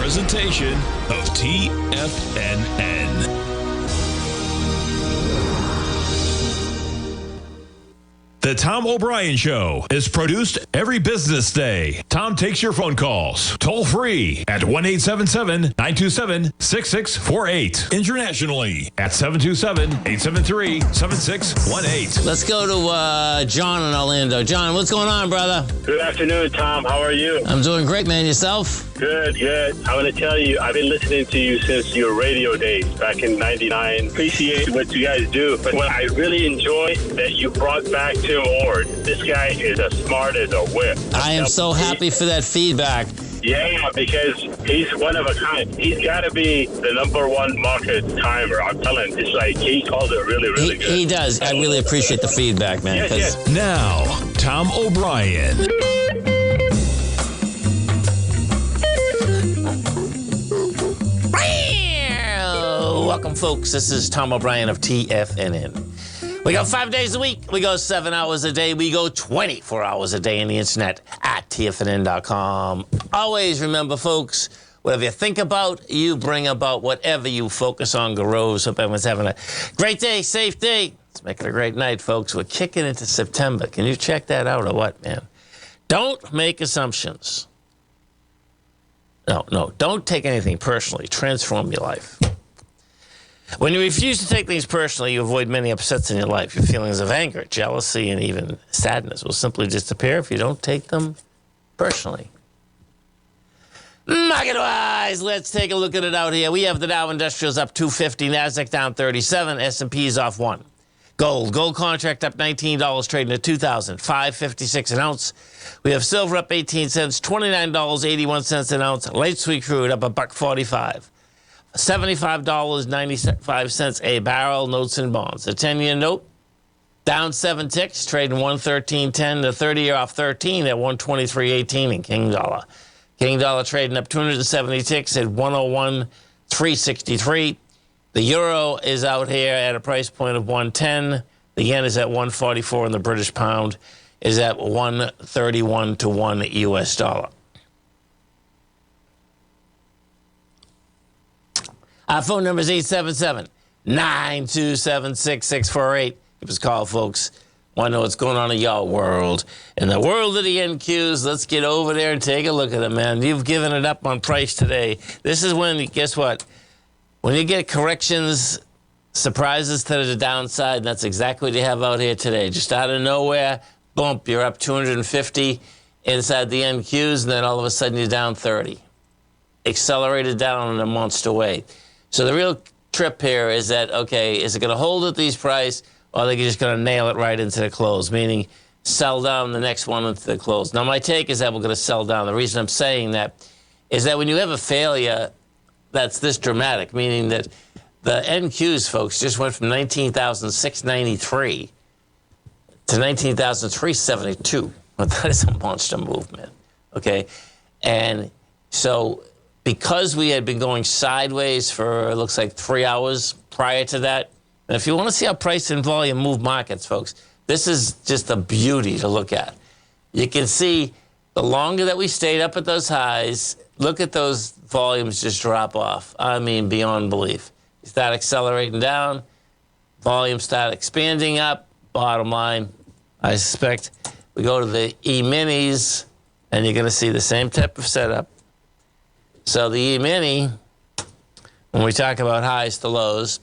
presentation of TFNN. The Tom O'Brien Show is produced every business day. Tom takes your phone calls toll free at 1-877-927-6648. Internationally at 727-873-7618. Let's go to John in Orlando. John, what's going on, brother? Good afternoon, Tom. How are you? I'm doing great, man. Yourself? Good. I want to tell you, I've been listening to you since your radio days back in '99. Appreciate what you guys do. But what I really enjoy that you brought back Tim Ward. This guy is as smart as a whip. I am so happy for that feedback. Yeah, because he's one of a kind. He's got to be the number one market timer. I'm telling you, it's like he calls it really, really good. He does. I really appreciate the feedback, man. Yes. Now, Tom O'Brien. Welcome, folks. This is Tom O'Brien of TFNN. We go 5 days a week. We go 7 hours a day. We go 24 hours a day on the internet at TFNN.com. Always remember, folks, whatever you think about, you bring about. Whatever you focus on grows. Hope everyone's having a great day, safe day. Let's make it a great night, folks. We're kicking into September. Can you check that out or what, man? Don't make assumptions. No. Don't take anything personally. Transform your life. When you refuse to take things personally, you avoid many upsets in your life. Your feelings of anger, jealousy, and even sadness will simply disappear if you don't take them personally. Market-wise, let's take a look at it out here. We have the Dow Industrials up 250, NASDAQ down 37, S&P's off 1. Gold contract up $19, trading at $2,556 an ounce. We have silver up 18 cents, $29.81 an ounce. Light sweet crude up $1.45. $75.95 a barrel, notes and bonds. The 10-year note down 7 ticks, trading 113.10. The 30-year off 13 at 123.18 in King dollar. King dollar trading up 270 ticks at 101.363. The euro is out here at a price point of 110. The yen is at 144, and the British pound is at 131 to 1 US dollar. Our phone number is 877-927-6648. Give us a call, folks. Want to know what's going on in your world. In the world of the NQs, let's get over there and take a look at it, man. You've given it up on price today. This is when, guess what? When you get corrections, surprises to the downside, that's exactly what you have out here today. Just out of nowhere, bump, you're up 250 inside the NQs, and then all of a sudden you're down 30. Accelerated down in a monster way. So the real trip here is that, okay, is it going to hold at these price, or are they just going to nail it right into the close, meaning sell down the next one into the close? Now, my take is that we're going to sell down. The reason I'm saying that is that when you have a failure that's this dramatic, meaning that the NQs, folks, just went from 19,693 to 19,372. Well, that is a monster movement, okay? And so because we had been going sideways for, it looks like 3 hours prior to that, and if you want to see how price and volume move markets, folks, this is just a beauty to look at. You can see the longer that we stayed up at those highs, look at those volumes just drop off. I mean, beyond belief. You start accelerating down, volumes start expanding up. Bottom line, I suspect we go to the E-minis, and you're going to see the same type of setup. So the E-mini, when we talk about highs to lows,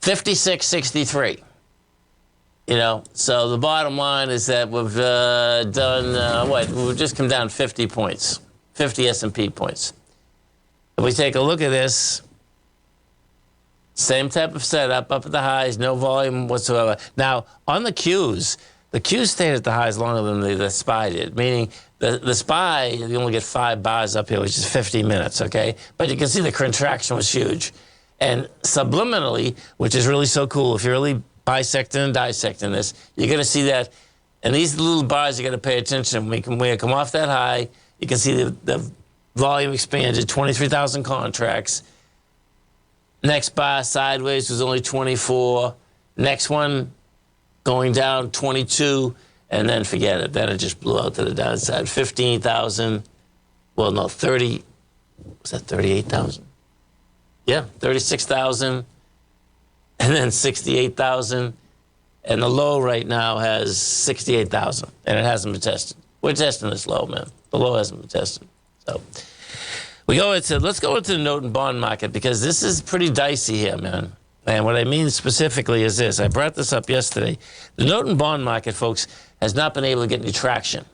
56.63. So the bottom line is that we've done, we've just come down 50 points, 50 S&P points. If we take a look at this, same type of setup, up at the highs, no volume whatsoever. Now, on the Qs stayed at the highs longer than the SPY did, meaning the SPY, you only get 5 bars up here, which is 50 minutes, okay? But you can see the contraction was huge. And subliminally, which is really so cool, if you're really bisecting and dissecting this, you're going to see that. And these little bars, you got to pay attention. When we come off that high, you can see the volume expanded, 23,000 contracts. Next bar sideways was only 24. Next one going down 22, and then forget it. Then it just blew out to the downside. 15,000, well, no, 30, was that 38,000? Yeah, 36,000, and then 68,000. And the low right now has 68,000, and it hasn't been tested. We're testing this low, man. The low hasn't been tested. So let's go into the note and bond market, because this is pretty dicey here, man. And what I mean specifically is this. I brought this up yesterday. The note and bond market, folks, has not been able to get any traction.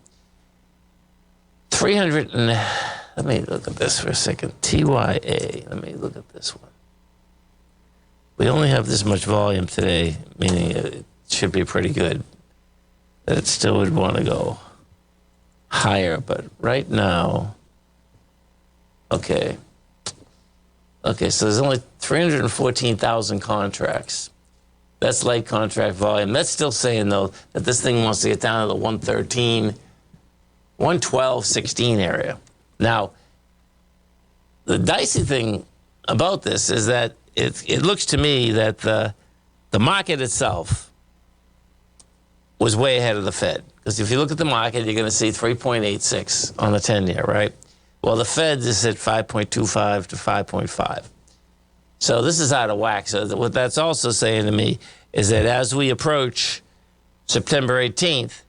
Let me look at this for a second. TYA. Let me look at this one. We only have this much volume today, meaning it should be pretty good. That it still would want to go higher, but right now, okay, so there's only 314,000 contracts. That's light contract volume. That's still saying, though, that this thing wants to get down to the 113, 112, 16 area. Now, the dicey thing about this is that it looks to me that the market itself was way ahead of the Fed. Because if you look at the market, you're going to see 3.86 on the 10-year, right? Well, the Fed is at 5.25 to 5.5. So this is out of whack. So what that's also saying to me is that as we approach September 18th,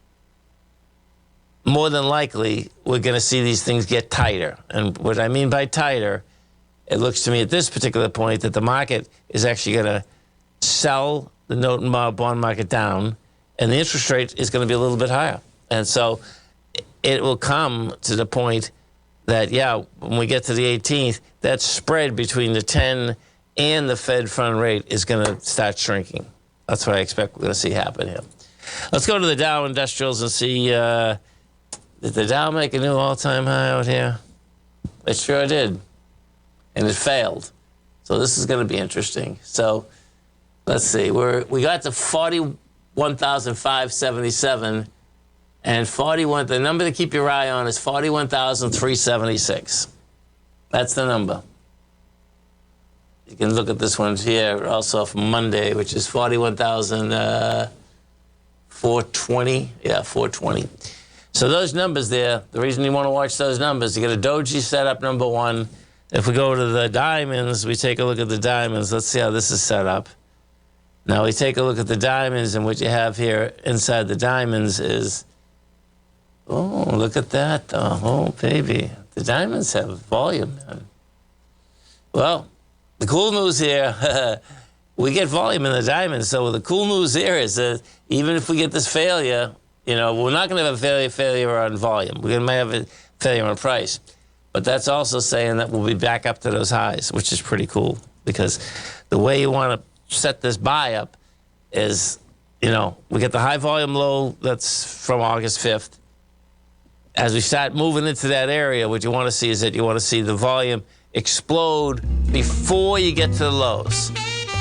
more than likely, we're going to see these things get tighter. And what I mean by tighter, it looks to me at this particular point that the market is actually going to sell the note and bond market down, and the interest rate is going to be a little bit higher. And so it will come to the point that, when we get to the 18th, that spread between the 10 and the Fed fund rate is going to start shrinking. That's what I expect we're going to see happen here. Let's go to the Dow Industrials and see, did the Dow make a new all-time high out here? It sure did. And it failed. So this is going to be interesting. So let's see. We got to 41,577, and the number to keep your eye on is 41,376. That's the number. You can look at this one here also from Monday, which is 41,420. Yeah, 420. So those numbers there, the reason you want to watch those numbers, you get a doji setup, number one. If we go to the diamonds, we take a look at the diamonds. Let's see how this is set up. Now we take a look at the diamonds, and what you have here inside the diamonds is, oh, look at that, though. Oh, baby. The diamonds have volume, man. Well, the cool news here, we get volume in the diamonds. So the cool news here is that even if we get this failure, we're not going to have a failure on volume. We're going to have a failure on price. But that's also saying that we'll be back up to those highs, which is pretty cool, because the way you want to set this buy up is, we get the high volume low that's from August 5th. As we start moving into that area, what you want to see is that you want to see the volume explode before you get to the lows.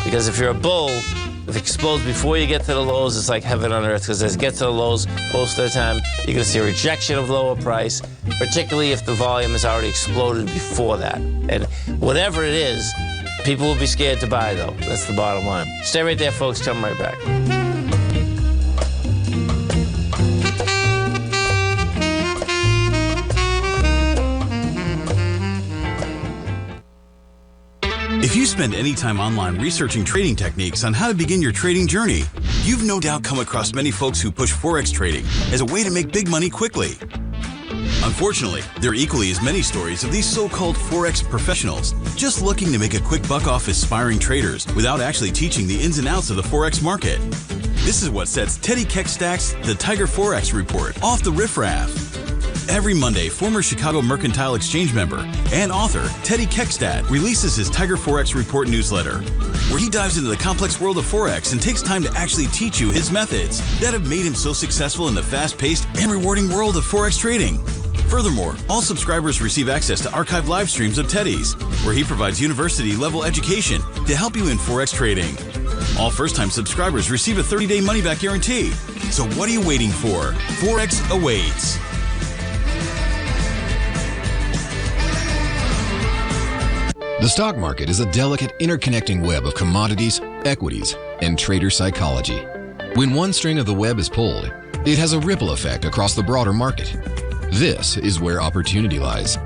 Because if you're a bull, if it explodes before you get to the lows, it's like heaven on earth, because as it gets to the lows, most of the time, you're going to see a rejection of lower price, particularly if the volume has already exploded before that. And whatever it is, people will be scared to buy, though. That's the bottom line. Stay right there, folks. Come right back. If you spend any time online researching trading techniques on how to begin your trading journey, you've no doubt come across many folks who push Forex trading as a way to make big money quickly. Unfortunately, there are equally as many stories of these so-called Forex professionals just looking to make a quick buck off aspiring traders without actually teaching the ins and outs of the Forex market. This is what sets Teddy Keckstack's The Tiger Forex Report off the riffraff. Every Monday, former Chicago Mercantile Exchange member and author Teddy Keckstack releases his Tiger Forex Report newsletter, where he dives into the complex world of Forex and takes time to actually teach you his methods that have made him so successful in the fast-paced and rewarding world of Forex trading. Furthermore, all subscribers receive access to archived live streams of Teddy's, where he provides university-level education to help you in Forex trading. All first-time subscribers receive a 30-day money-back guarantee. So what are you waiting for? Forex awaits. The stock market is a delicate, interconnecting web of commodities, equities, and trader psychology. When one string of the web is pulled, it has a ripple effect across the broader market. This is where opportunity lies.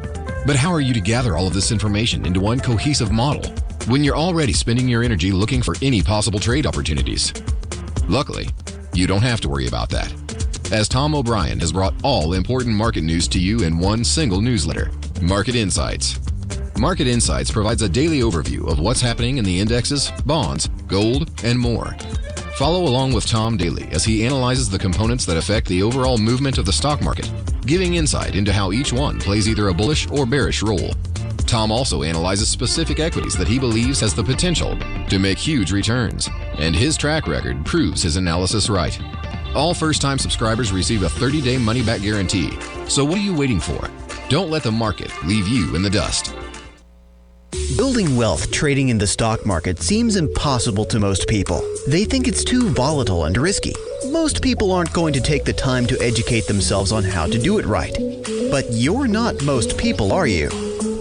But how are you to gather all of this information into one cohesive model when you're already spending your energy looking for any possible trade opportunities? Luckily, you don't have to worry about that, as Tom O'Brien has brought all important market news to you in one single newsletter, Market Insights. Market Insights provides a daily overview of what's happening in the indexes, bonds, gold, and more. Follow along with Tom daily as he analyzes the components that affect the overall movement of the stock market, giving insight into how each one plays either a bullish or bearish role. Tom also analyzes specific equities that he believes has the potential to make huge returns, and his track record proves his analysis right. All first-time subscribers receive a 30-day money-back guarantee. So what are you waiting for? Don't let the market leave you in the dust. Building wealth trading in the stock market seems impossible to most people. They think it's too volatile and risky. Most people aren't going to take the time to educate themselves on how to do it right. But you're not most people, are you?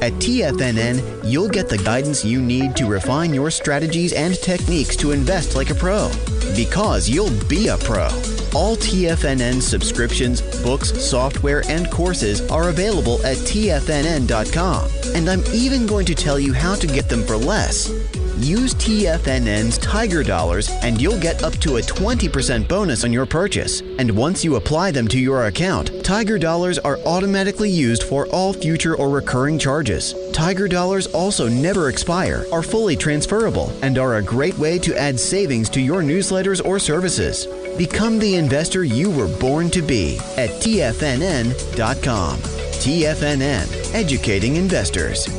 At TFNN, you'll get the guidance you need to refine your strategies and techniques to invest like a pro. Because you'll be a pro. All TFNN subscriptions, books, software, and courses are available at TFNN.com. And I'm even going to tell you how to get them for less. Use TFNN's Tiger Dollars and you'll get up to a 20% bonus on your purchase. And once you apply them to your account, Tiger Dollars are automatically used for all future or recurring charges. Tiger Dollars also never expire, are fully transferable, and are a great way to add savings to your newsletters or services. Become the investor you were born to be at TFNN.com. TFNN, educating investors.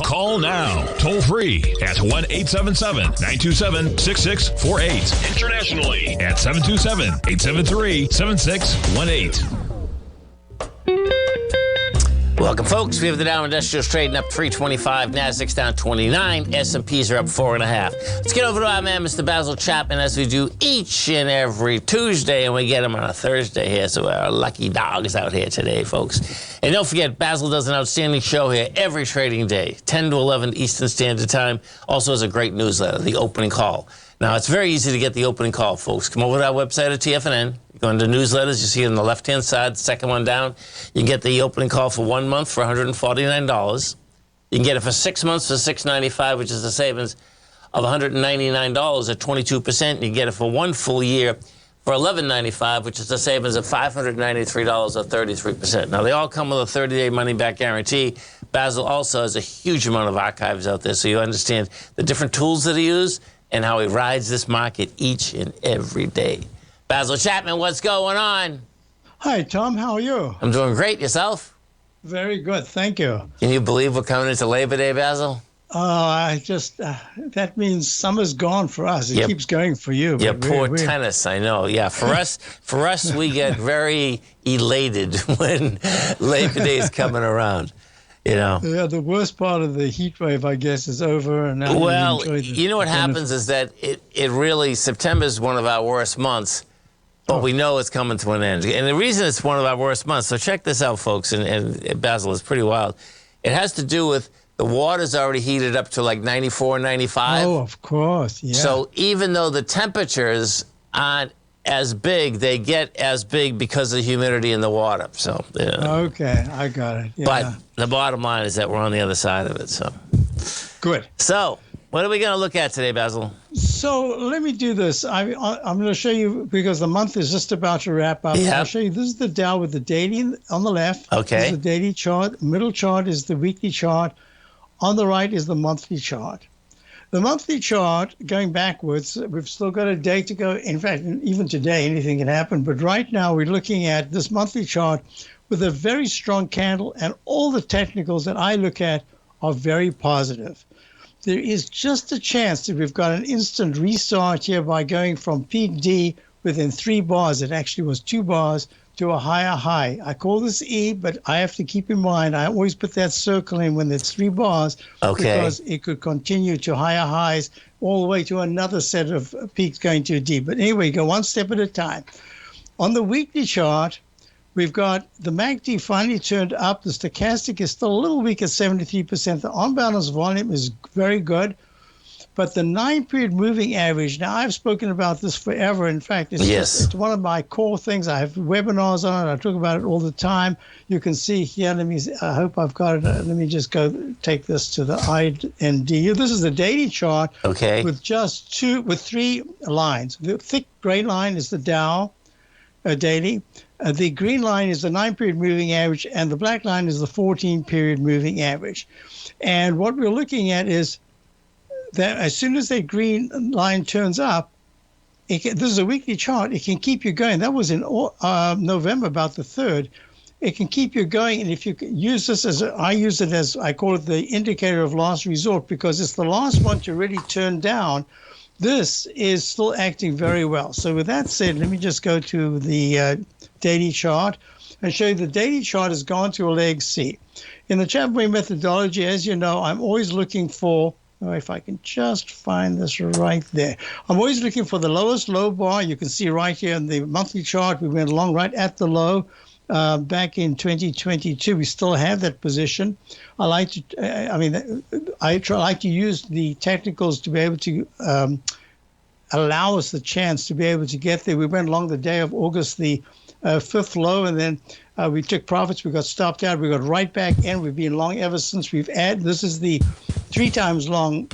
Call now, toll free at 1-877-927-6648. Internationally at 727-873-7618. Welcome, folks. We have the Dow Industrials trading up 325, Nasdaq's down 29, S&Ps are up 4.5. Let's get over to our man, Mr. Basil Chapman, as we do each and every Tuesday, and we get him on a Thursday here, so our lucky dog is out here today, folks. And don't forget, Basil does an outstanding show here every trading day, 10 to 11 Eastern Standard Time. Also has a great newsletter, The Opening Call. Now, it's very easy to get the opening call, folks. Come over to our website at TFNN. You go into newsletters. You see it on the left-hand side, the second one down. You can get the opening call for 1 month for $149. You can get it for 6 months for $695, which is a savings of $199 at 22%. You can get it for 1 full year for $1195, which is a savings of $593 or 33%. Now, they all come with a 30-day money-back guarantee. Basil also has a huge amount of archives out there, so you understand the different tools that he uses and how he rides this market each and every day. Basil Chapman, what's going on? Hi, Tom. How are you? I'm doing great. Yourself? Very good. Thank you. Can you believe we're coming into Labor Day, Basil? That means summer's gone for us. It keeps going for you. Yeah, poor tennis, I know. Yeah, for us, we get very elated when Labor Day is coming around. You know. Yeah, the worst part of the heat wave, I guess, is over. And now you know what happens is that it really, September is one of our worst months, but we know it's coming to an end. And the reason it's one of our worst months, so check this out, folks, and Basil, is pretty wild. It has to do with the water's already heated up to like 94, 95. Oh, of course, yeah. So even though the temperatures aren't as big, they get as big because of the humidity in the water. So, okay, I got it. Yeah. But the bottom line is that we're on the other side of it. So, good. So, what are we going to look at today, Basil? So let me do this. I'm going to show you, because the month is just about to wrap up. Yep. I'll show you. This is the Dow with the daily on the left. Okay. This is the daily chart. Middle chart is the weekly chart. On the right is the monthly chart. The monthly chart, going backwards, we've still got a day to go. In fact, even today, anything can happen. But right now, we're looking at this monthly chart with a very strong candle, and all the technicals that I look at are very positive. There is just a chance that we've got an instant restart here by going from peak D within 3 bars. It actually was 2 bars to a higher high. I call this E, but I have to keep in mind, I always put that circle in when it's 3 bars, because it could continue to higher highs all the way to another set of peaks going to a D. But anyway, go one step at a time. On the weekly chart, we've got the MACD finally turned up. The stochastic is still a little weak at 73%. The on-balance volume is very good. But the 9-period moving average, now I've spoken about this forever. In fact, it's one of my core things. I have webinars on it. I talk about it all the time. You can see here, I hope I've got it. Let me just go take this to the IND. This is the daily chart with with 3 lines. The thick gray line is the Dow daily. The green line is the 9-period moving average, and the black line is the 14-period moving average. And what we're looking at is that as soon as that green line turns up, this is a weekly chart, it can keep you going. That was in November, about the 3rd. It can keep you going, and if you use this I call it the indicator of last resort, because it's the last one to really turn down. This is still acting very well. So with that said, let me just go to the daily chart and show you the daily chart has gone to a leg C. In the Chapman methodology, as you know, I'm always looking for, if I can just find this right there. I'm always looking for the lowest low bar. You can see right here in the monthly chart, we went along right at the low. Back in 2022, we still have that position. I like to use the technicals to be able to allow us the chance to be able to get there. We went along the day of August the 5th low, and then we took profits. We got stopped out. We got right back in. We've been long ever since. This is the 3 times long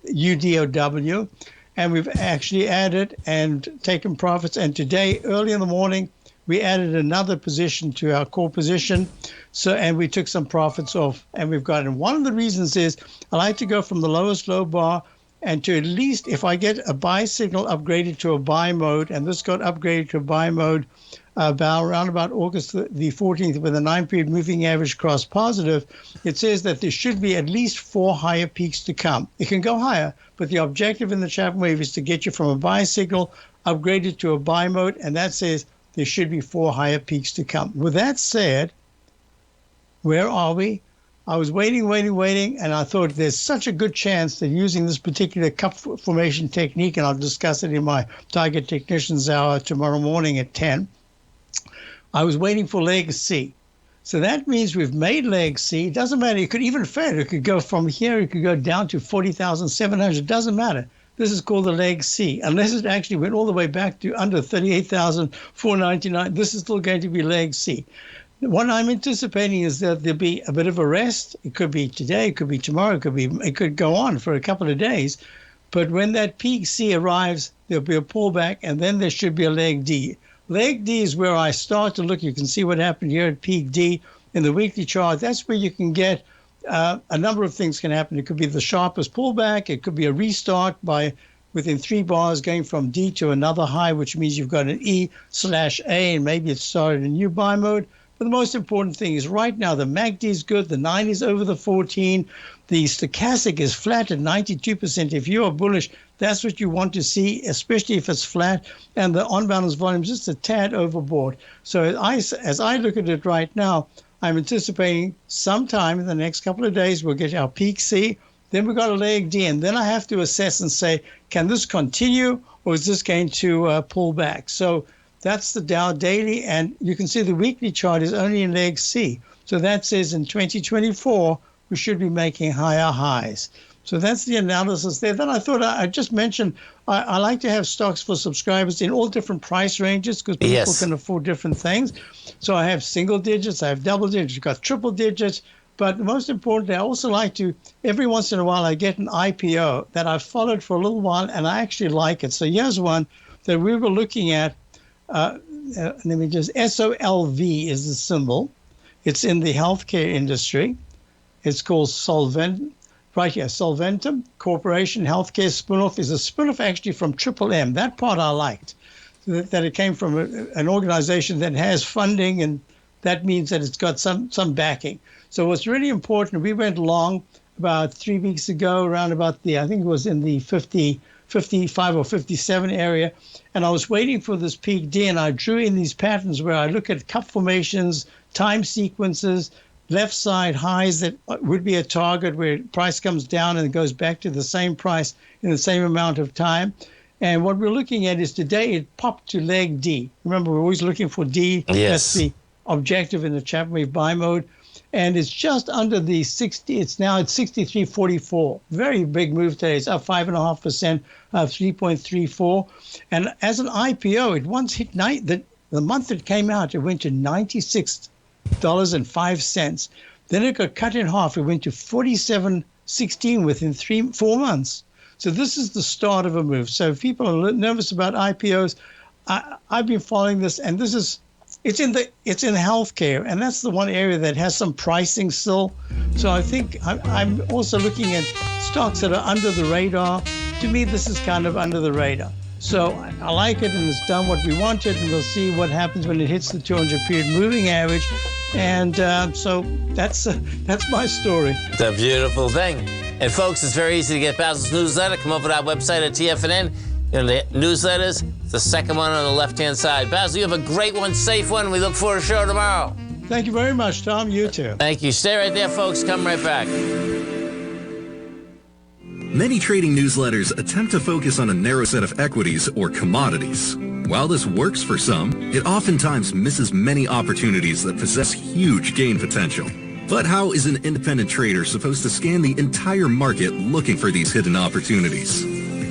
UDOW, and we've actually added and taken profits. And today, early in the morning, we added another position to our core position. And we took some profits off, and we've got it. And one of the reasons is I like to go from the lowest low bar and to at least, if I get a buy signal upgraded to a buy mode, and this got upgraded to a buy mode around about August the 14th, with a 9-period moving average cross positive, it says that there should be at least 4 higher peaks to come. It can go higher, but the objective in the Chapman wave is to get you from a buy signal upgraded to a buy mode, and that says there should be 4 higher peaks to come. With that said, where are we? I was waiting, and I thought there's such a good chance that using this particular cup formation technique, and I'll discuss it in my Target Technicians Hour tomorrow morning at 10, I was waiting for leg C. So that means we've made leg C. It doesn't matter. It could even fail. It could go from here. It could go down to 40,700. It doesn't matter. This is called the leg C. Unless it actually went all the way back to under 38,499, this is still going to be leg C. What I'm anticipating is that there'll be a bit of a rest. It could be today, it could be tomorrow, it could go on for a couple of days. But when that peak C arrives, there'll be a pullback, and then there should be a leg D. Leg D is where I start to look. You can see what happened here at peak D in the weekly chart. That's where you can get a number of things can happen. It could be the sharpest pullback. It could be a restart by within 3 bars going from D to another high, which means you've got an E/A, and maybe it started a new buy mode. But the most important thing is right now the MACD is good. The 9 is over the 14. The stochastic is flat at 92%. If you are bullish, that's what you want to see, especially if it's flat. And the on-balance volume is just a tad overbought. So as I look at it right now, I'm anticipating sometime in the next couple of days we'll get our peak C. Then we've got a leg D. And then I have to assess and say, can this continue, or is this going to pull back? So that's the Dow daily, and you can see the weekly chart is only in leg C. So that says in 2024, we should be making higher highs. So that's the analysis there. Then I thought I just mentioned I like to have stocks for subscribers in all different price ranges because people can afford different things. So I have single digits, I have double digits, you've got triple digits. But most importantly, I also like to, every once in a while, I get an IPO that I've followed for a little while, and I actually like it. So here's one that we were looking at. Let me just, SOLV is the symbol. It's in the healthcare industry. It's called Solventum. Right here, Solventum Corporation Healthcare Spinoff is a spinoff actually from Triple M. That part I liked, that it came from an organization that has funding, and that means that it's got some backing. So what's really important, we went long about 3 weeks ago, around about I think it was in the 55 or 57 area, and I was waiting for this peak D, and I drew in these patterns where I look at cup formations, time sequences, left side highs that would be a target where price comes down and it goes back to the same price in the same amount of time. And what we're looking at is today it popped to leg D. Remember, we're always looking for D. Yes. That's the objective in the Chapman wave buy mode. and it's just under the 60. It's now at 63.44. Very big move today. It's up 5.5%, 3.34. And as an IPO, it once hit the month it came out, it went to $96.05. Then it got cut in half. It went to 47.16 within 4 months. So this is the start of a move. So if people are nervous about IPOs, I've been following this, and it's in healthcare, and that's the one area that has some pricing still. So I think I'm also looking at stocks that are under the radar. To me, this is kind of under the radar. So I like it, and it's done what we wanted, and we'll see what happens when it hits the 200-period moving average. And so that's my story. It's a beautiful thing. And folks, it's very easy to get Basil's newsletter. Come over to our website at TFNN. The newsletters, the second one on the left-hand side. Basil, you have a great one, safe one. We look forward to the show tomorrow. Thank you very much, Tom. You too. Thank you. Stay right there, folks. Come right back. Many trading newsletters attempt to focus on a narrow set of equities or commodities. While this works for some, it oftentimes misses many opportunities that possess huge gain potential. But how is an independent trader supposed to scan the entire market looking for these hidden opportunities?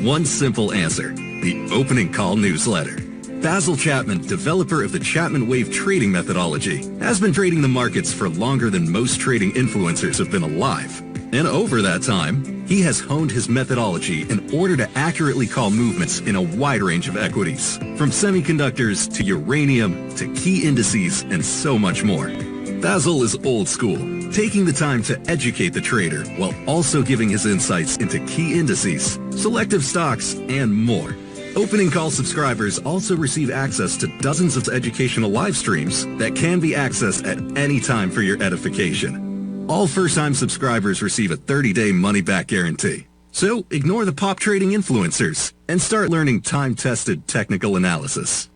One simple answer: the opening call newsletter. Basil Chapman, developer of the Chapman Wave trading methodology, has been trading the markets for longer than most trading influencers have been alive. And over that time, he has honed his methodology in order to accurately call movements in a wide range of equities, from semiconductors to uranium to key indices and so much more. Basil is old school, taking the time to educate the trader while also giving his insights into key indices, selective stocks, and more. Opening call subscribers also receive access to dozens of educational live streams that can be accessed at any time for your edification. All first-time subscribers receive a 30-day money-back guarantee. So ignore the pop trading influencers and start learning time-tested technical analysis.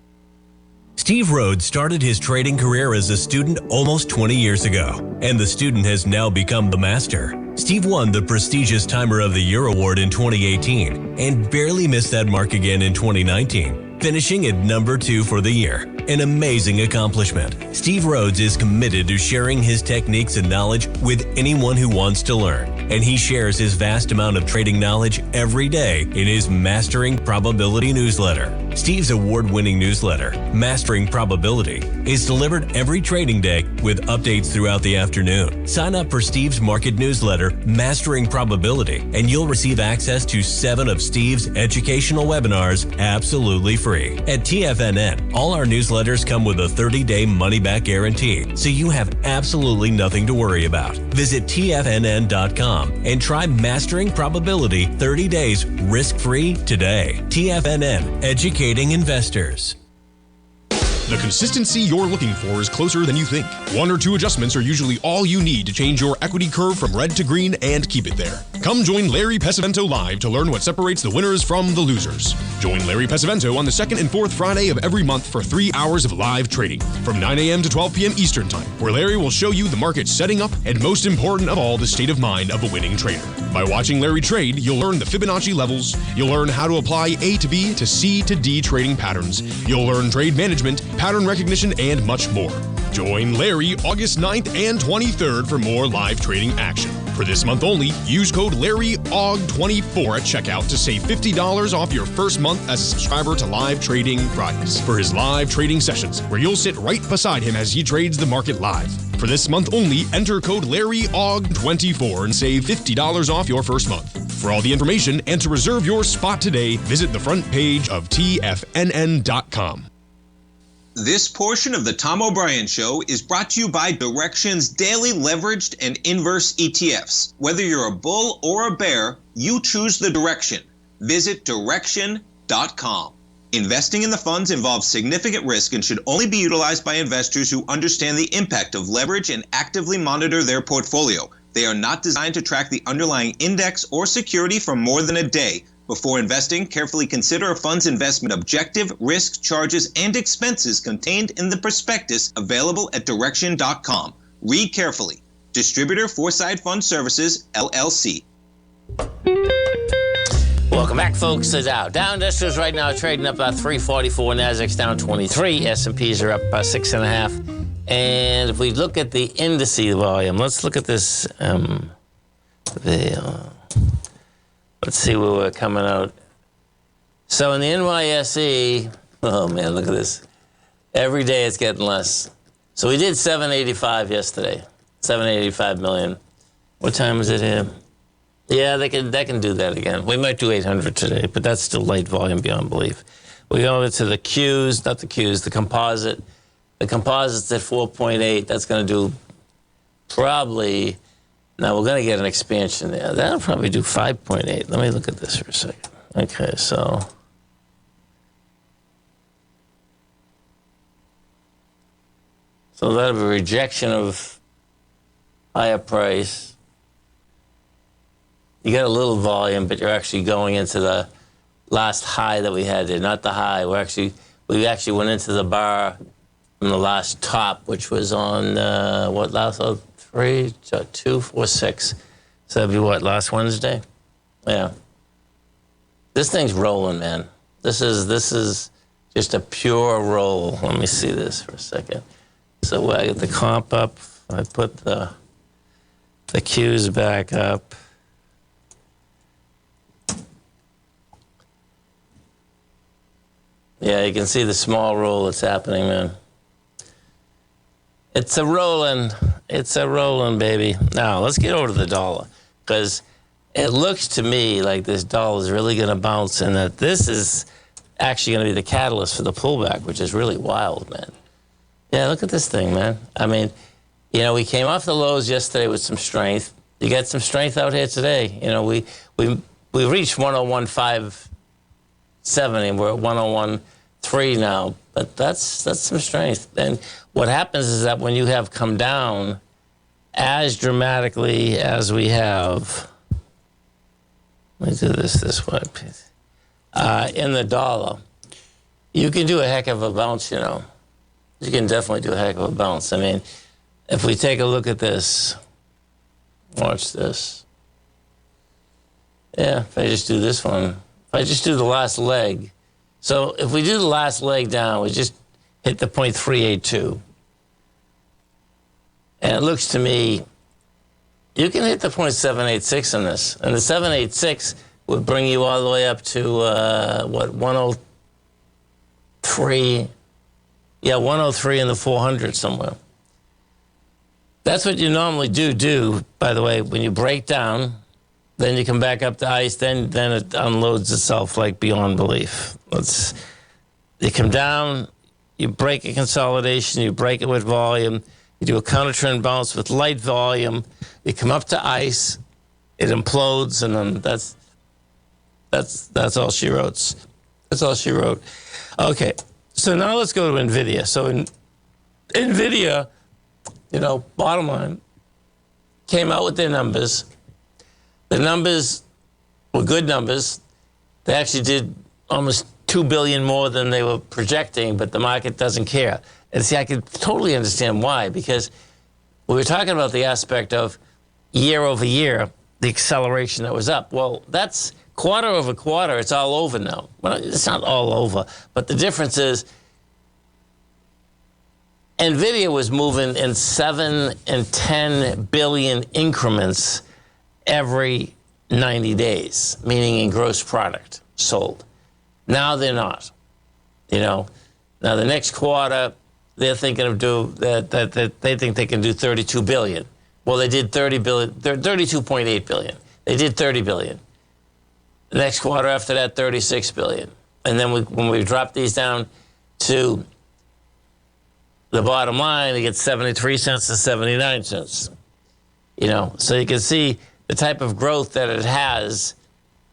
Steve Rhodes started his trading career as a student almost 20 years ago, and the student has now become the master. Steve won the prestigious Timer of the Year award in 2018 and barely missed that mark again in 2019, finishing at number 2 for the year. An amazing accomplishment. Steve Rhodes is committed to sharing his techniques and knowledge with anyone who wants to learn, and he shares his vast amount of trading knowledge every day in his Mastering Probability newsletter. Steve's award-winning newsletter, Mastering Probability, is delivered every trading day with updates throughout the afternoon. Sign up for Steve's market newsletter, Mastering Probability, and you'll receive access to 7 of Steve's educational webinars absolutely free. At TFNN, all our newsletters come with a 30-day money-back guarantee, so you have absolutely nothing to worry about. Visit TFNN.com and try Mastering Probability 30 days risk-free today. TFNN, educating investors. The consistency you're looking for is closer than you think. 1 or 2 adjustments are usually all you need to change your equity curve from red to green and keep it there. Come join Larry Pesavento live to learn what separates the winners from the losers. Join Larry Pesavento on the 2nd and 4th Friday of every month for 3 hours of live trading from 9 a.m. to 12 p.m. Eastern Time, where Larry will show you the market setting up and, most important of all, the state of mind of a winning trader. By watching Larry trade, you'll learn the Fibonacci levels, you'll learn how to apply A to B to C to D trading patterns, you'll learn trade management, pattern recognition, and much more. Join Larry August 9th and 23rd for more live trading action. For this month only, use code LarryAug24 at checkout to save $50 off your first month as a subscriber to Live Trading Fridays for his live trading sessions, where you'll sit right beside him as he trades the market live. For this month only, enter code LarryAug24 and save $50 off your first month. For all the information and to reserve your spot today, visit the front page of TFNN.com. This portion of the Tom O'Brien Show is brought to you by Direxion's daily leveraged and inverse ETFs. Whether you're a bull or a bear, you choose the direction. Visit Direxion.com. Investing in the funds involves significant risk and should only be utilized by investors who understand the impact of leverage and actively monitor their portfolio. They are not designed to track the underlying index or security for more than a day. Before investing, carefully consider a fund's investment objective, risk, charges, and expenses contained in the prospectus available at Direxion.com. Read carefully. Distributor Foreside Fund Services, LLC. Welcome back, folks, to Dow. Dow Industrials right now trading up about 344. Nasdaq's down 23. S&Ps are up 6.5. And if we look at the indice volume, let's look at this. Let's see where we're coming out. So in the NYSE, oh man, look at this. Every day it's getting less. So we did 785 yesterday, 785 million. What time is it here? Yeah, they can do that again. We might do 800 today, but that's still light volume beyond belief. We go into the Qs, not the Qs, the composite. The composite's at 4.8. That's going to do probably, now we're going to get an expansion there. That'll probably do 5.8. Let me look at this for a second. Okay, so that'll be a rejection of higher price. You got a little volume, but you're actually going into the last high that we had there, not the high. We actually went into the bar from the last top, which was on last 3, 2, 4, 6. So that'd be what, last Wednesday? Yeah. This thing's rolling, man. This is just a pure roll. Let me see this for a second. So I get the comp up. I put the Qs back up. Yeah, you can see the small roll that's happening, man. It's a rolling, baby. Now, let's get over to the dollar, because it looks to me like this dollar is really going to bounce, and that this is actually going to be the catalyst for the pullback, which is really wild, man. Yeah, look at this thing, man. I mean, we came off the lows yesterday with some strength. You got some strength out here today. We reached 101.570, and we're at 101.3 now. But that's some strength. And what happens is that when you have come down as dramatically as we have, let me do this way, please. In the dollar, you can do a heck of a bounce, You can definitely do a heck of a bounce. I mean, if we take a look at this, watch this. Yeah, if I just do this one, if I just do the last leg. So if we do the last leg down, we just hit the 0.382. And it looks to me, you can hit the 0.786 in this. And the 786 would bring you all the way up to, 103. Yeah, 103 in the 400 somewhere. That's what you normally do, by the way, when you break down, then you come back up to ice, then it unloads itself like beyond belief. You come down, you break a consolidation, you break it with volume, you do a counter trend bounce with light volume, you come up to ice, it implodes, and then that's all she wrote. That's all she wrote. Okay, so now let's go to NVIDIA. So in NVIDIA, bottom line, came out with their numbers. The numbers were good numbers. They actually did almost $2 billion more than they were projecting, but the market doesn't care. And see, I can totally understand why, because we were talking about the aspect of year over year, the acceleration that was up. Well, that's quarter over quarter. It's all over now. Well, it's not all over, but the difference is NVIDIA was moving in 7 and 10 billion increments every 90 days, meaning in gross product sold. Now they're not. Now the next quarter, they're thinking of that they think they can do 32 billion. Well, they did 30 billion, 32.8 billion. They did 30 billion. The next quarter after that, 36 billion. And then when we drop these down to the bottom line, it gets 73 cents to 79 cents. So you can see the type of growth that it has.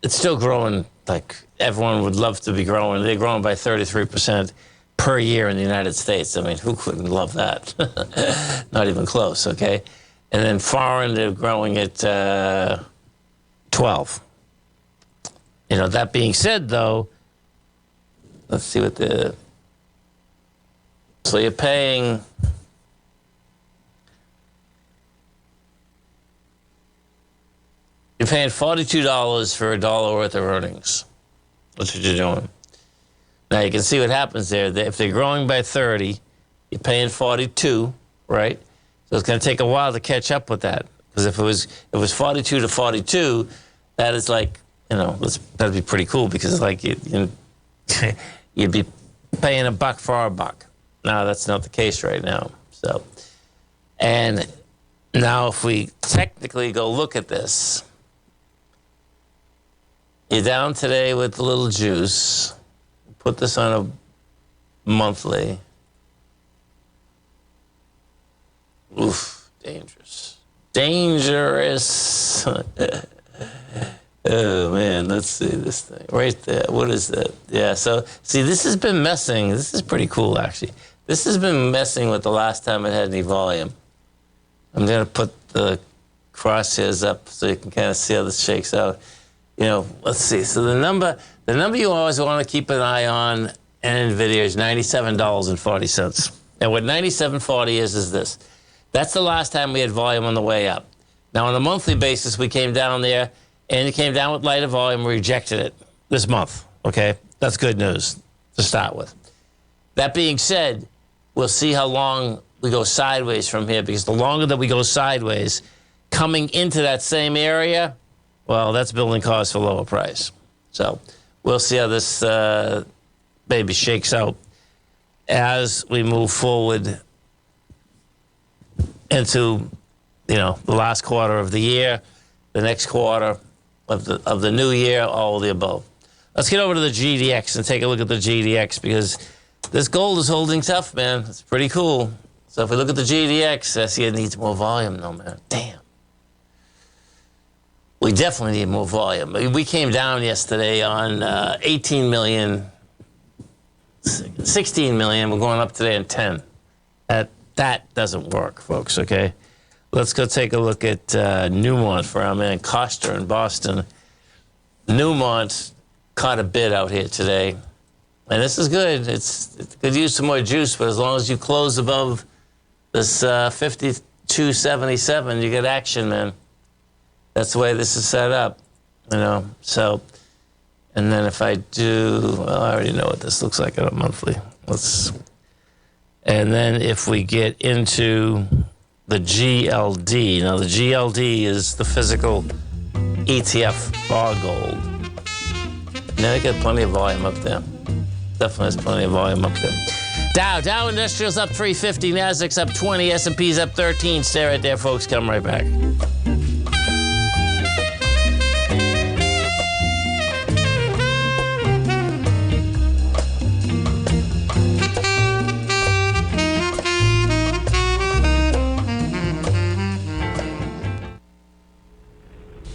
It's still growing like everyone would love to be growing. They're growing by 33% per year in the United States. I mean, who couldn't love that? Not even close, okay? And then foreign, they're growing at 12. That being said, though, let's see what so you're paying $42 for $1 worth of earnings. That's what you're doing. Now you can see what happens there. If they're growing by 30, you're paying 42. right? So it's going to take a while to catch up with that. Because if it was 42 to 42, that is like, that'd be pretty cool because it's like you'd be paying $1 for our buck. No, that's not the case right now. So, and now if we technically go look at this, you're down today with the little juice. Put this on a monthly. Oof, dangerous. Oh, man, let's see this thing. Right there. What is that? Yeah, so, see, this has been messing. This is pretty cool, actually. This has been messing with the last time it had any volume. I'm going to put the crosshairs up so you can kind of see how this shakes out. Let's see. So the number you always want to keep an eye on in NVIDIA is $97.40. And what 97.40 is this. That's the last time we had volume on the way up. Now, on a monthly basis, we came down there, and it came down with lighter volume. We rejected it this month, okay? That's good news to start with. That being said, we'll see how long we go sideways from here, because the longer that we go sideways, coming into that same area, well, that's building cause for lower price. So we'll see how this baby shakes out as we move forward into, the last quarter of the year, the next quarter of the new year, all of the above. Let's get over to the GDX and take a look at the GDX, because this gold is holding tough, man. It's pretty cool. So if we look at the GDX, I see it needs more volume, though, man. Damn. We definitely need more volume. We came down yesterday on 18 million, 16 million. We're going up today on 10. That doesn't work, folks, okay? Let's go take a look at Newmont for our man Costa in Boston. Newmont caught a bid out here today. And this is good. It could use some more juice, but as long as you close above this 52.77, you get action, man. That's the way this is set up, So, and then if I do, well, I already know what this looks like on a monthly. And then if we get into the GLD, now the GLD is the physical ETF bar gold. Now they got plenty of volume up there. Definitely has plenty of volume up there. Dow Industrial's up 350, Nasdaq's up 20, S&P's up 13. Stay right there, folks. Come right back.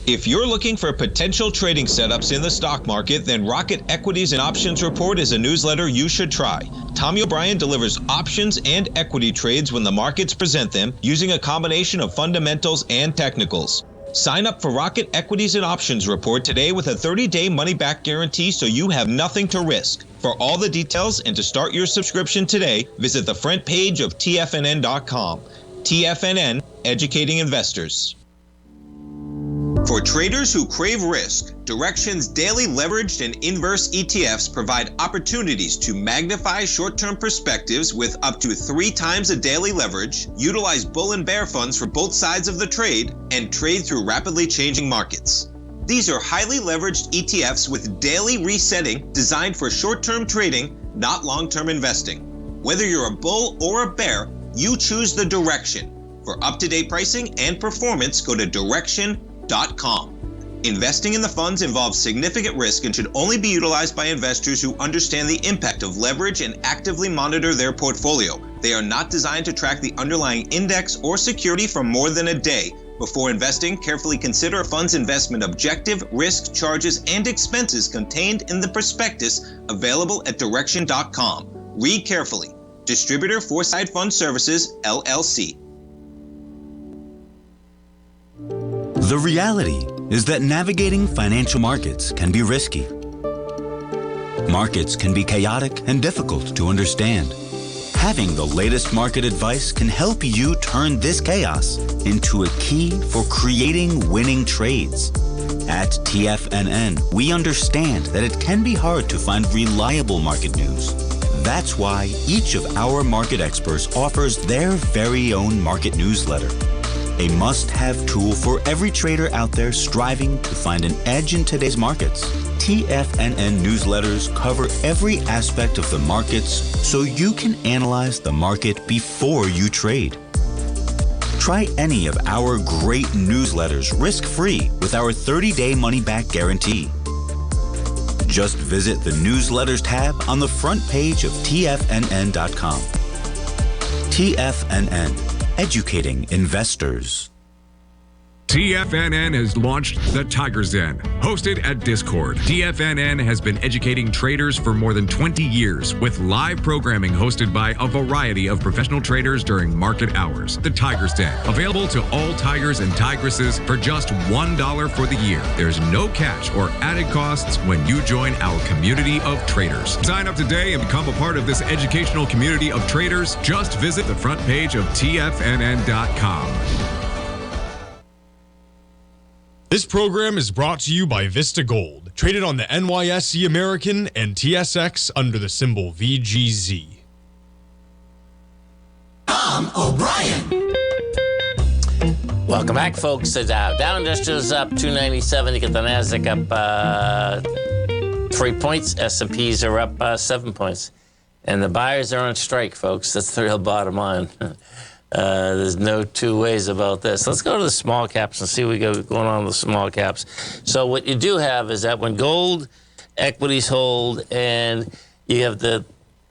If you're looking for potential trading setups in the stock market, then Rocket Equities and Options Report is a newsletter you should try. Tommy O'Brien delivers options and equity trades when the markets present them, using a combination of fundamentals and technicals. Sign up for Rocket Equities and Options Report today with a 30-day money-back guarantee, so you have nothing to risk. For all the details and to start your subscription today, visit the front page of TFNN.com. TFNN, educating investors. For traders who crave risk, Direxion's daily leveraged and inverse ETFs provide opportunities to magnify short-term perspectives with up to 3 times a daily leverage, utilize bull and bear funds for both sides of the trade, and trade through rapidly changing markets. These are highly leveraged ETFs with daily resetting designed for short-term trading, not long-term investing. Whether you're a bull or a bear, you choose the Direxion. For up-to-date pricing and performance, go to Direxion.com. Investing in the funds involves significant risk and should only be utilized by investors who understand the impact of leverage and actively monitor their portfolio. They are not designed to track the underlying index or security for more than a day. Before investing, carefully consider a fund's investment objective, risk, charges, and expenses contained in the prospectus available at Direxion.com. Read carefully. Distributor Foresight Fund Services, LLC. The reality is that navigating financial markets can be risky. Markets can be chaotic and difficult to understand. Having the latest market advice can help you turn this chaos into a key for creating winning trades. At TFNN, we understand that it can be hard to find reliable market news. That's why each of our market experts offers their very own market newsletter. A must-have tool for every trader out there striving to find an edge in today's markets. TFNN newsletters cover every aspect of the markets so you can analyze the market before you trade. Try any of our great newsletters risk-free with our 30-day money-back guarantee. Just visit the Newsletters tab on the front page of TFNN.com. TFNN, educating investors. TFNN has launched The Tiger's Den, hosted at Discord. TFNN has been educating traders for more than 20 years with live programming hosted by a variety of professional traders during market hours. The Tiger's Den, available to all tigers and tigresses for just $1 for the year. There's no catch or added costs when you join our community of traders. Sign up today and become a part of this educational community of traders. Just visit the front page of TFNN.com. This program is brought to you by Vista Gold, traded on the NYSE American and TSX under the symbol VGZ. Tom O'Brien. Welcome back, folks, to Dow. Dow Industrials up 297. You get the Nasdaq up 3 points. S&Ps are up 7 points. And the buyers are on strike, folks. That's the real bottom line. There's no two ways about this. Let's go to the small caps and see what we got going on with the small caps. So what you do have is that when gold equities hold and you have the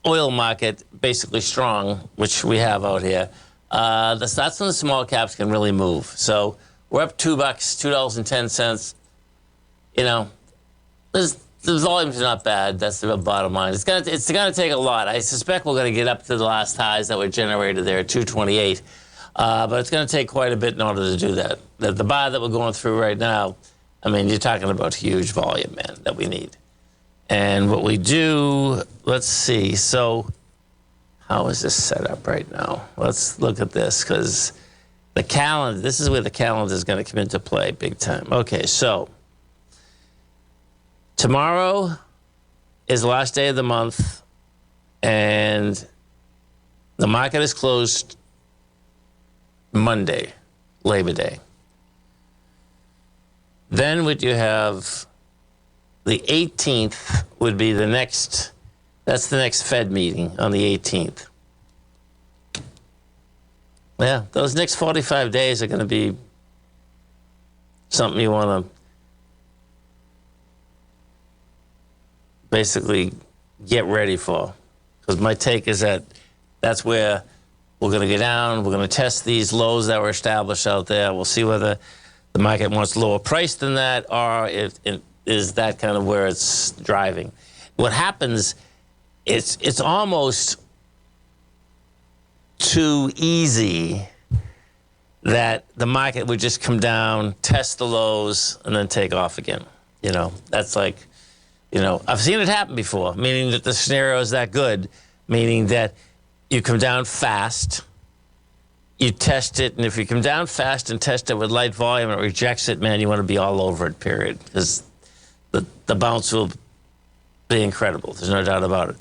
oil market basically strong, which we have out here, that's when the small caps can really move. So we're up $2, $2.10. You know, the volume's not bad. That's the bottom line. It's gonna take a lot. I suspect we're gonna get up to the last highs that were generated there at 228, but it's gonna take quite a bit in order to do that. The buy that we're going through right now, I mean, you're talking about huge volume, man, that we need. And what we do, let's see. So, how is this set up right now? Let's look at this because the calendar. This is where the calendar is going to come into play big time. Okay, so. Tomorrow is the last day of the month, and the market is closed Monday, Labor Day. Then what you have, the 18th would be the next, that's the next Fed meeting on the 18th. Yeah, those next 45 days are going to be something you want to basically get ready for. Because my take is that that's where we're going to get down. We're going to test these lows that were established out there. We'll see whether the market wants lower price than that or if it is that kind of where it's driving. What happens, it's almost too easy that the market would just come down, test the lows, and then take off again. You know, that's like, you know, I've seen it happen before, meaning that the scenario is that good, meaning that you come down fast, you test it, and if you come down fast and test it with light volume and it rejects it, man, you want to be all over it, period, because the bounce will be incredible. There's no doubt about it.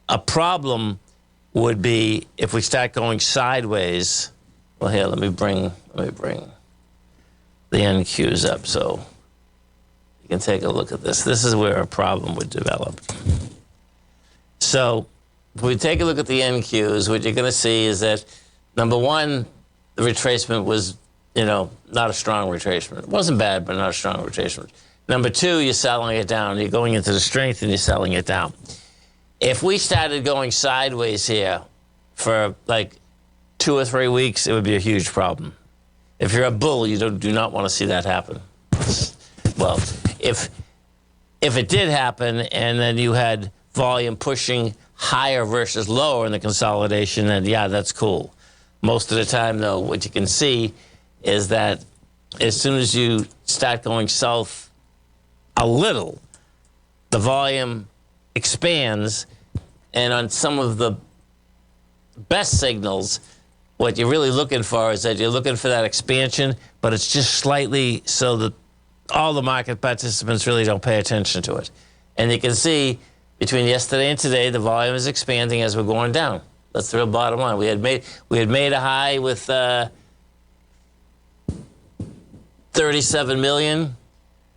A problem would be if we start going sideways. Well, here, let me bring the NQs up so you can take a look at this. This is where a problem would develop. So if we take a look at the NQs, what you're going to see is that, number one, the retracement was, you know, not a strong retracement. It wasn't bad, but not a strong retracement. Number two, you're selling it down. You're going into the strength and you're selling it down. If we started going sideways here for like 2 or 3 weeks, it would be a huge problem. If you're a bull, you do not want to see that happen. Well, if it did happen and then you had volume pushing higher versus lower in the consolidation, then yeah, that's cool. Most of the time, though, what you can see is that as soon as you start going south a little, the volume expands, and on some of the best signals, what you're really looking for is that you're looking for that expansion, but it's just slightly so that all the market participants really don't pay attention to it. And you can see between yesterday and today, the volume is expanding as we're going down. That's the real bottom line. We had made a high with 37 million.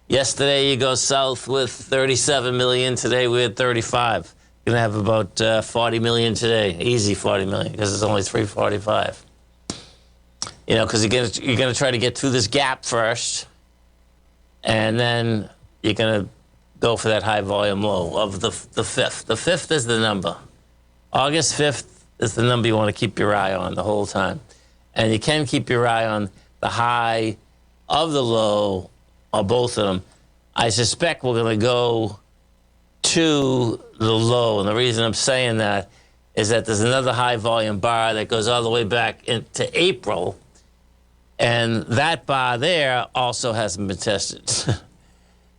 Yesterday, you go south with 37 million. Today, we had 35. Going to have about 40 million today. Easy 40 million because it's only 345. You know, because you're going to try to get through this gap first, and then you're going to go for that high volume low of the 5th. The 5th is the number. August 5th is the number you want to keep your eye on the whole time. And you can keep your eye on the high of the low, or both of them. I suspect we're going to go to the low. And the reason I'm saying that is that there's another high volume bar that goes all the way back into April. And that bar there also hasn't been tested.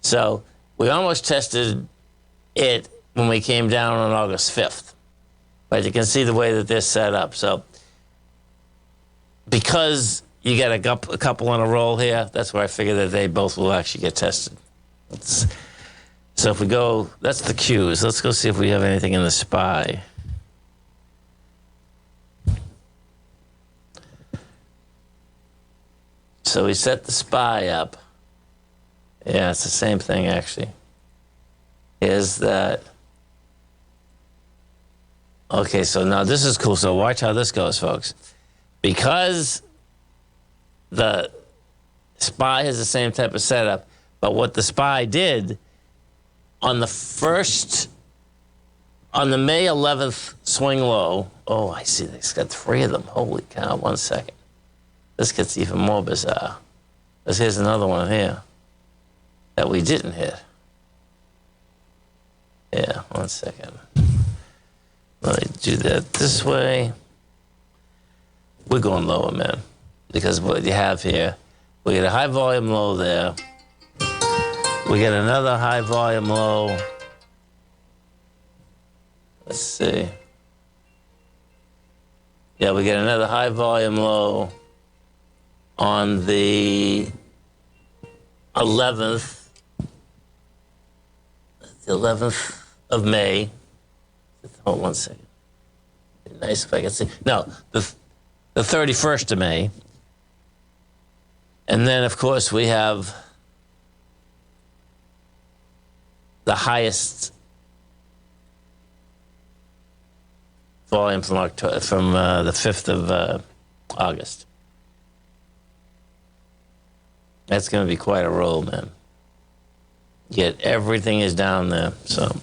So we almost tested it when we came down on August 5th. But you can see the way that they're set up. So because you get a couple on a roll here, that's where I figure that they both will actually get tested. So if we go, that's the Qs. Let's go see if we have anything in the SPY. So we set the SPY up. Yeah, it's the same thing, actually. Is that... Okay, so now this is cool. So watch how this goes, folks. Because the SPY has the same type of setup, but what the SPY did on the May 11th swing low, oh, I see, it's got 3 of them. Holy cow, 1 second. This gets even more bizarre. Because here's another one here that we didn't hit. Yeah, 1 second. Let me do that this way. We're going lower, man. Because what you have here, we get a high volume low there. We get another high volume low. Let's see. Yeah, we get another high volume low on the 11th. The 11th of May. Hold 1 second. It'd be nice if I could see. No, the 31st of May. And then, of course, we have the highest volume from the 5th of August. That's going to be quite a roll, man. Yet everything is down there. So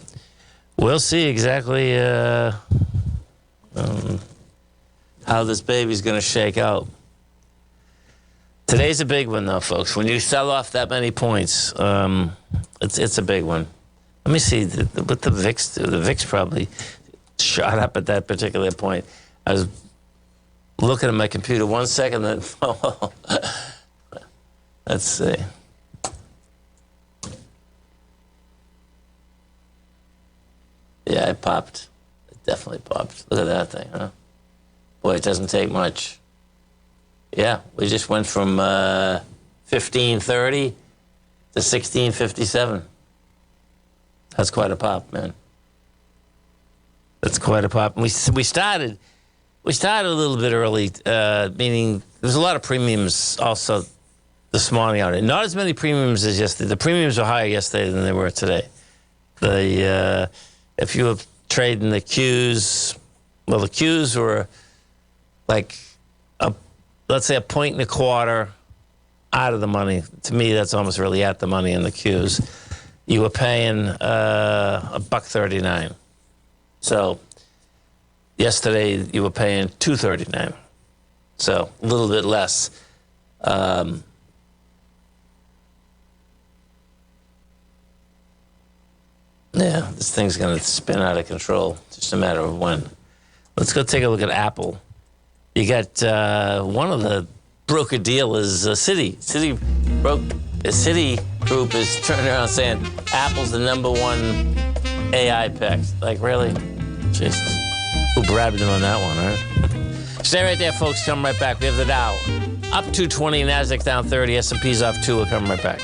we'll see exactly how this baby's going to shake out. Today's a big one, though, folks. When you sell off that many points, it's a big one. Let me see what the VIX do. The VIX probably shot up at that particular point. I was looking at my computer 1 second, then let's see. Yeah, it popped. It definitely popped. Look at that thing, huh? Boy, it doesn't take much. Yeah, we just went from 1530 to 1657. That's quite a pop, man. That's quite a pop. We started a little bit early, meaning there's a lot of premiums also this morning on it. Not as many premiums as yesterday. The premiums were higher yesterday than they were today. If you were trading the Qs, well, the Qs were like let's say 1.25 out of the money. To me, that's almost really at the money in the Qs. You were paying $1.39. So yesterday you were paying $2.39. So a little bit less. Yeah, this thing's going to spin out of control. Just a matter of when. Let's go take a look at Apple. You got one of the broker dealers, Citi. Citi Group is turning around saying Apple's the #1 AI pick. Like, really? Jeez. Who grabbed him on that one, huh? Stay right there, folks. Come right back. We have the Dow up 220, NASDAQ down 30, S&P's off 2. We'll come right back.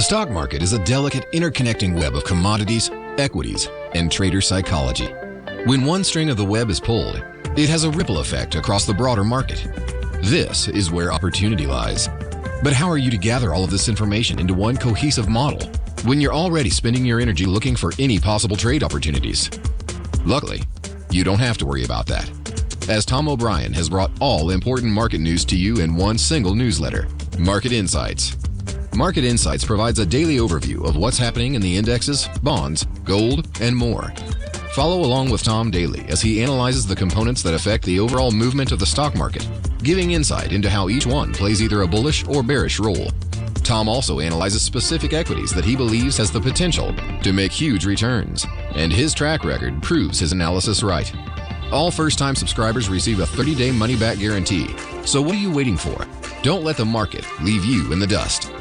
stock market is a delicate interconnecting web of commodities, equities, and trader psychology. When one string of the web is pulled, it has a ripple effect across the broader market. This is where opportunity lies. But how are you to gather all of this information into one cohesive model when you're already spending your energy looking for any possible trade opportunities? Luckily, you don't have to worry about that, as Tom O'Brien has brought all important market news to you in one single newsletter, Market Insights. Market Insights provides a daily overview of what's happening in the indexes, bonds, gold, and more. Follow along with Tom daily as he analyzes the components that affect the overall movement of the stock market, giving insight into how each one plays either a bullish or bearish role. Tom also analyzes specific equities that he believes has the potential to make huge returns, and his track record proves his analysis right. All first-time subscribers receive a 30-day money-back guarantee. So what are you waiting for? Don't let the market leave you in the dust.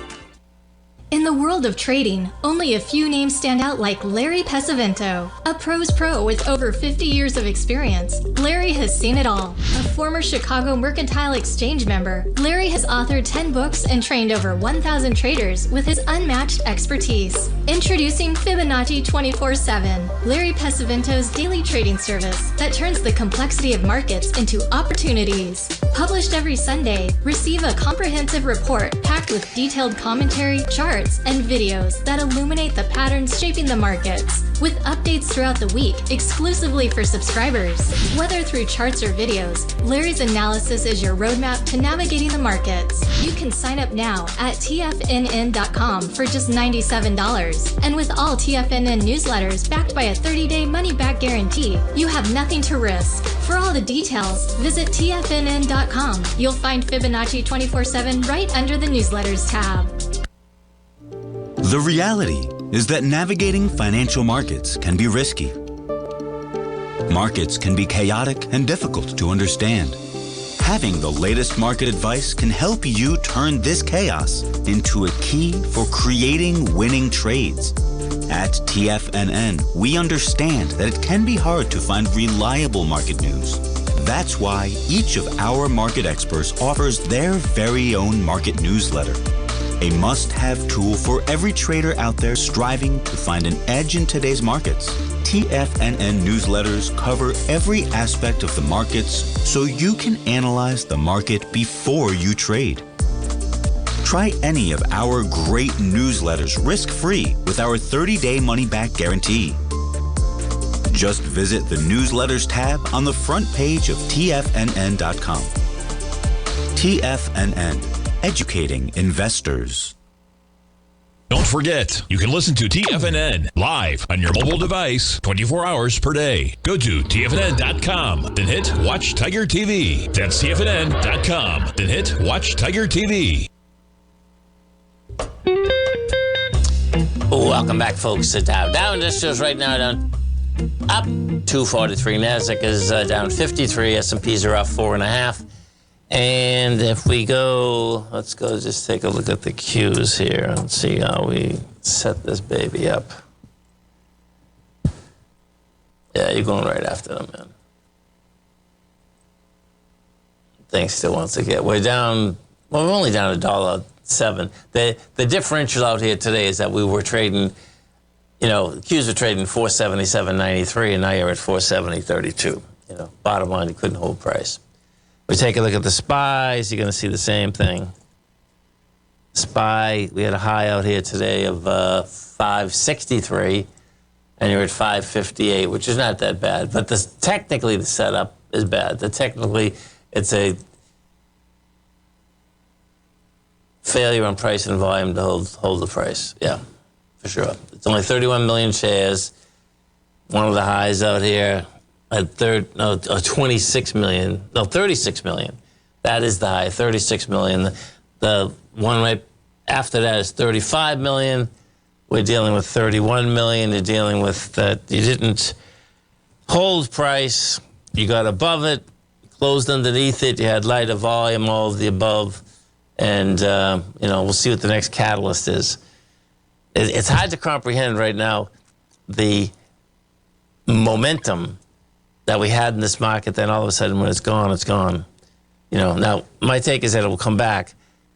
In the world of trading, only a few names stand out like Larry Pesavento, a pro's pro with over 50 years of experience. Larry has seen it all. A former Chicago Mercantile Exchange member, Larry has authored 10 books and trained over 1,000 traders with his unmatched expertise. Introducing Fibonacci 24/7, Larry Pesavento's daily trading service that turns the complexity of markets into opportunities. Published every Sunday, receive a comprehensive report packed with detailed commentary, charts, and videos that illuminate the patterns shaping the markets, with updates throughout the week exclusively for subscribers. Whether through charts or videos, Larry's analysis is your roadmap to navigating the markets. You can sign up now at TFNN.com for just $97. And with all TFNN newsletters backed by a 30-day money-back guarantee, you have nothing to risk. For all the details, visit TFNN.com. You'll find Fibonacci 24/7 right under the newsletters tab. The reality is that navigating financial markets can be risky. Markets can be chaotic and difficult to understand. Having the latest market advice can help you turn this chaos into a key for creating winning trades. At TFNN, we understand that it can be hard to find reliable market news. That's why each of our market experts offers their very own market newsletter. A must-have tool for every trader out there striving to find an edge in today's markets. TFNN newsletters cover every aspect of the markets so you can analyze the market before you trade. Try any of our great newsletters risk-free with our 30-day money-back guarantee. Just visit the newsletters tab on the front page of TFNN.com. TFNN. Educating investors. Don't forget, you can listen to TFNN live on your mobile device 24 hours per day. Go to TFNN.com, then hit Watch Tiger TV. That's TFNN.com, then hit Watch Tiger TV. Welcome back, folks. Dow Industrials right now down up 243. NASDAQ is down 53. S&Ps are up 4.5. And if we go, let's go just take a look at the Qs here and see how we set this baby up. Yeah, you're going right after them, man. Things still wants to get way down. Well, we're only down $1.07. The differential out here today is that we were trading, Qs were trading 477.93, and now you're at 470.32. Bottom line, you couldn't hold price. We take a look at the SPYs, you're going to see the same thing. SPY, we had a high out here today of 563, and you're at 558, which is not that bad. But technically, the setup is bad. Technically, it's a failure on price and volume to hold the price. Yeah, for sure. It's only 31 million shares. One of the highs out here. 26 million. No, 36 million. That is the high, 36 million. The one right after that is 35 million. We're dealing with 31 million. You're dealing with that. You didn't hold price. You got above it, closed underneath it. You had lighter volume, all of the above. And, we'll see what the next catalyst is. It's hard to comprehend right now the momentum that we had in this market, then all of a sudden when it's gone, it's gone. Now my take is that it will come back,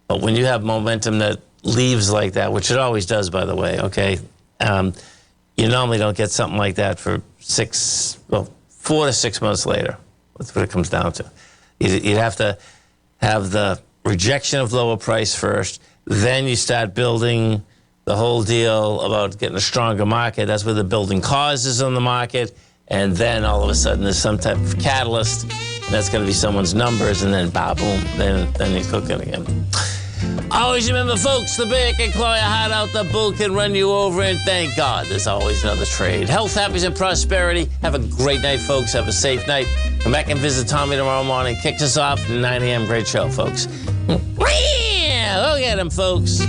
but when you have momentum that, leaves like that, which it always does, by the way, okay, you normally don't get something like that for 4 to 6 months later. That's what it comes down to. You'd have to have the rejection of lower price first, then you start building the whole deal about getting a stronger market. That's where the building causes on the market, and then all of a sudden there's some type of catalyst, and that's going to be someone's numbers, and then boom, then you're cooking again. Always remember, folks, the bear can claw your heart out, the bull can run you over, and thank God there's always another trade. Health, happiness, and prosperity. Have a great night, folks. Have a safe night. Come back and visit Tommy tomorrow morning. Kicks us off at 9 a.m. Great show, folks. Look at him, folks.